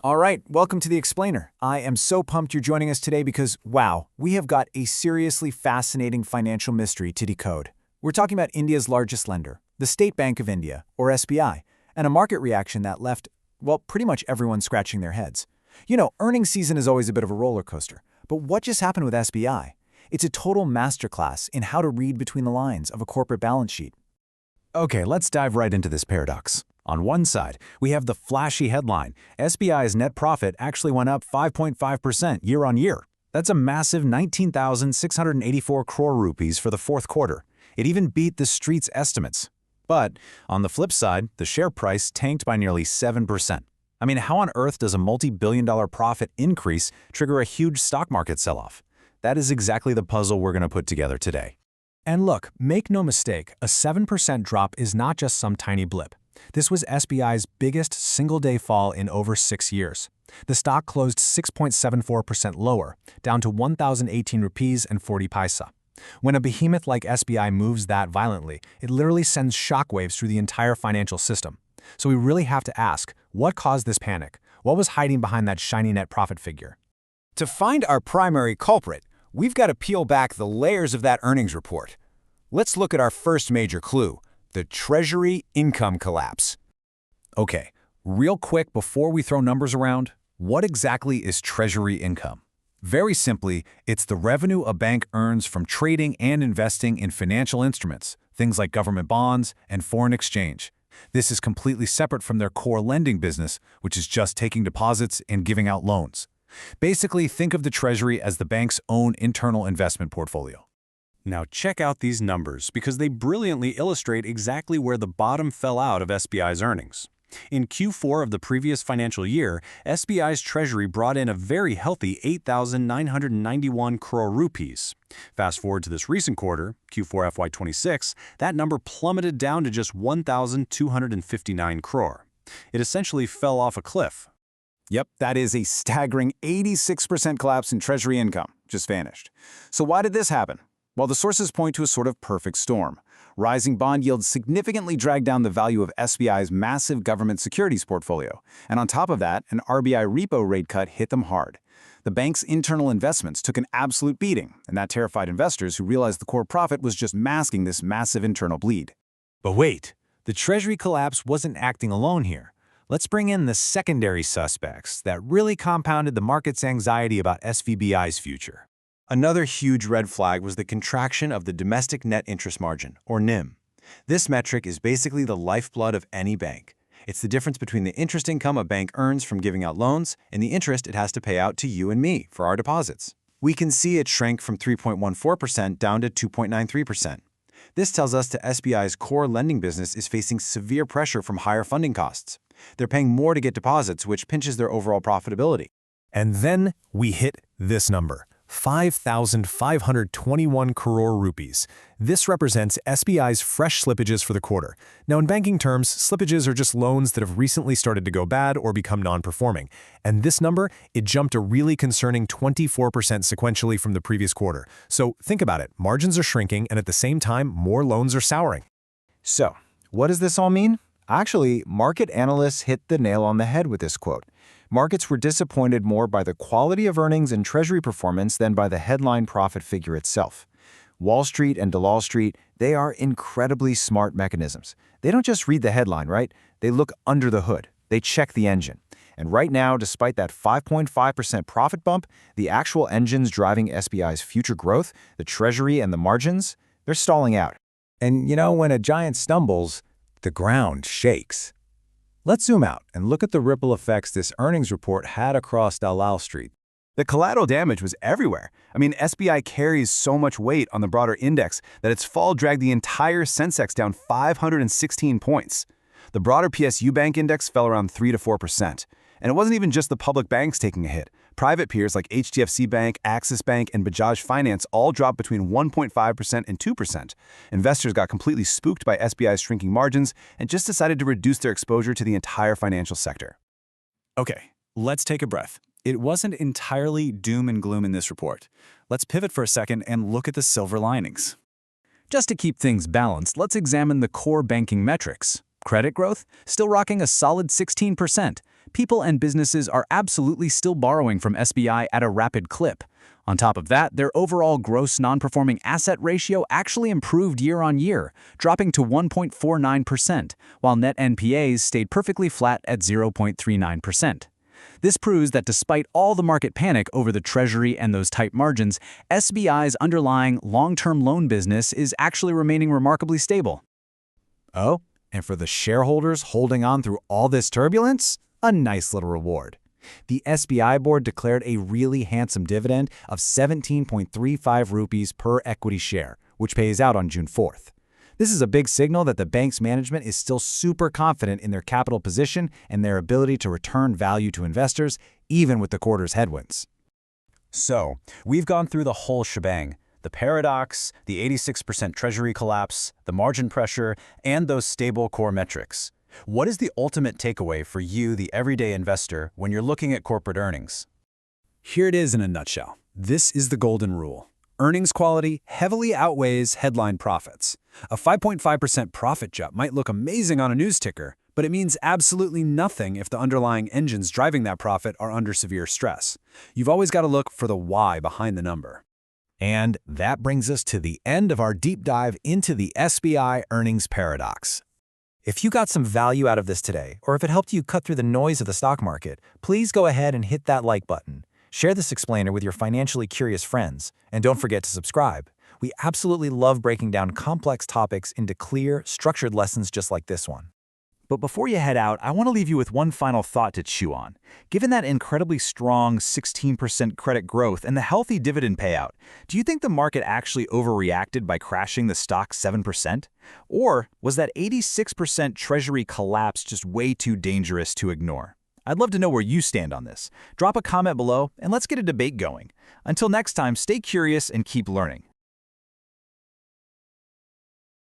All right, welcome to The Explainer. I am so pumped you're joining us today because, wow, we have got a seriously fascinating financial mystery to decode. We're talking about India's largest lender, the State Bank of India, or SBI, and a market reaction that left, well, pretty much everyone scratching their heads. You know, earnings season is always a bit of a roller coaster, but what just happened with SBI? It's a total masterclass in how to read between the lines of a corporate balance sheet. Okay, let's dive right into this paradox. On one side, we have the flashy headline, SBI's net profit actually went up 5.5% year-on-year. That's a massive 19,684 crore rupees for the fourth quarter. It even beat the street's estimates. But on the flip side, the share price tanked by nearly 7%. I mean, how on earth does a multi-billion-dollar profit increase trigger a huge stock market sell-off? That is exactly the puzzle we're going to put together today. And look, make no mistake, a 7% drop is not just some tiny blip. This was SBI's biggest single-day fall in over 6 years. The stock closed 6.74% lower, down to 1,018 rupees and 40 paisa. When a behemoth like SBI moves that violently, it literally sends shockwaves through the entire financial system. So we really have to ask, what caused this panic? What was hiding behind that shiny net profit figure? To find our primary culprit, we've got to peel back the layers of that earnings report. Let's look at our first major clue, the Treasury income collapse. Okay, real quick before we throw numbers around, what exactly is Treasury income? Very simply, it's the revenue a bank earns from trading and investing in financial instruments, things like government bonds and foreign exchange. This is completely separate from their core lending business, which is just taking deposits and giving out loans. Basically, think of the Treasury as the bank's own internal investment portfolio. Now check out these numbers because they brilliantly illustrate exactly where the bottom fell out of SBI's earnings. In Q4 of the previous financial year, SBI's Treasury brought in a very healthy 8,991 crore rupees. Fast forward to this recent quarter, Q4 FY26, that number plummeted down to just 1,259 crore. It essentially fell off a cliff. Yep, that is a staggering 86% collapse in Treasury income, just vanished. So why did this happen? Well, the sources point to a sort of perfect storm. Rising bond yields significantly dragged down the value of SBI's massive government securities portfolio. And on top of that, an RBI repo rate cut hit them hard. The bank's internal investments took an absolute beating, and that terrified investors who realized the core profit was just masking this massive internal bleed. But wait, the Treasury collapse wasn't acting alone here. Let's bring in the secondary suspects that really compounded the market's anxiety about SVBI's future. Another huge red flag was the contraction of the domestic net interest margin, or NIM. This metric is basically the lifeblood of any bank. It's the difference between the interest income a bank earns from giving out loans and the interest it has to pay out to you and me for our deposits. We can see it shrank from 3.14% down to 2.93%. This tells us that SBI's core lending business is facing severe pressure from higher funding costs. They're paying more to get deposits, which pinches their overall profitability. And then we hit this number. 5,521 crore rupees. This represents SBI's fresh slippages for the quarter. Now, in banking terms, slippages are just loans that have recently started to go bad or become non-performing. And this number, it jumped a really concerning 24% sequentially from the previous quarter. So think about it. Margins are shrinking, and at the same time, more loans are souring. So, what does this all mean? Actually, market analysts hit the nail on the head with this quote. Markets were disappointed more by the quality of earnings and Treasury performance than by the headline profit figure itself. Wall Street and Dalal Street, they are incredibly smart mechanisms. They don't just read the headline, right? They look under the hood. They check the engine. And right now, despite that 5.5% profit bump, the actual engines driving SBI's future growth, the Treasury and the margins, they're stalling out. And you know, when a giant stumbles, the ground shakes. Let's zoom out and look at the ripple effects this earnings report had across Dalal Street. The collateral damage was everywhere. I mean, SBI carries so much weight on the broader index that its fall dragged the entire Sensex down 516 points. The broader PSU Bank index fell around 3 to 4%. And it wasn't even just the public banks taking a hit. Private peers like HDFC Bank, Axis Bank, and Bajaj Finance all dropped between 1.5% and 2%. Investors got completely spooked by SBI's shrinking margins and just decided to reduce their exposure to the entire financial sector. Okay, let's take a breath. It wasn't entirely doom and gloom in this report. Let's pivot for a second and look at the silver linings. Just to keep things balanced, let's examine the core banking metrics. Credit growth? Still rocking a solid 16%. People and businesses are absolutely still borrowing from SBI at a rapid clip. On top of that, their overall gross non-performing asset ratio actually improved year on year, dropping to 1.49%, while net NPAs stayed perfectly flat at 0.39%. This proves that despite all the market panic over the Treasury and those tight margins, SBI's underlying long-term loan business is actually remaining remarkably stable. Oh, and for the shareholders holding on through all this turbulence, a nice little reward. The SBI board declared a really handsome dividend of 17.35 rupees per equity share, which pays out on June 4th. This is a big signal that the bank's management is still super confident in their capital position and their ability to return value to investors, even with the quarter's headwinds. So, we've gone through the whole shebang. The paradox, the 86% Treasury collapse, the margin pressure, and those stable core metrics. What is the ultimate takeaway for you, the everyday investor, when you're looking at corporate earnings? Here it is in a nutshell. This is the golden rule. Earnings quality heavily outweighs headline profits. A 5.5% profit jump might look amazing on a news ticker, but it means absolutely nothing if the underlying engines driving that profit are under severe stress. You've always got to look for the why behind the number. And that brings us to the end of our deep dive into the SBI earnings paradox. If you got some value out of this today, or if it helped you cut through the noise of the stock market, please go ahead and hit that like button. Share this explainer with your financially curious friends, and don't forget to subscribe. We absolutely love breaking down complex topics into clear, structured lessons just like this one. But before you head out, I want to leave you with one final thought to chew on. Given that incredibly strong 16% credit growth and the healthy dividend payout, do you think the market actually overreacted by crashing the stock 7%? Or was that 86% Treasury collapse just way too dangerous to ignore? I'd love to know where you stand on this. Drop a comment below and let's get a debate going. Until next time, stay curious and keep learning.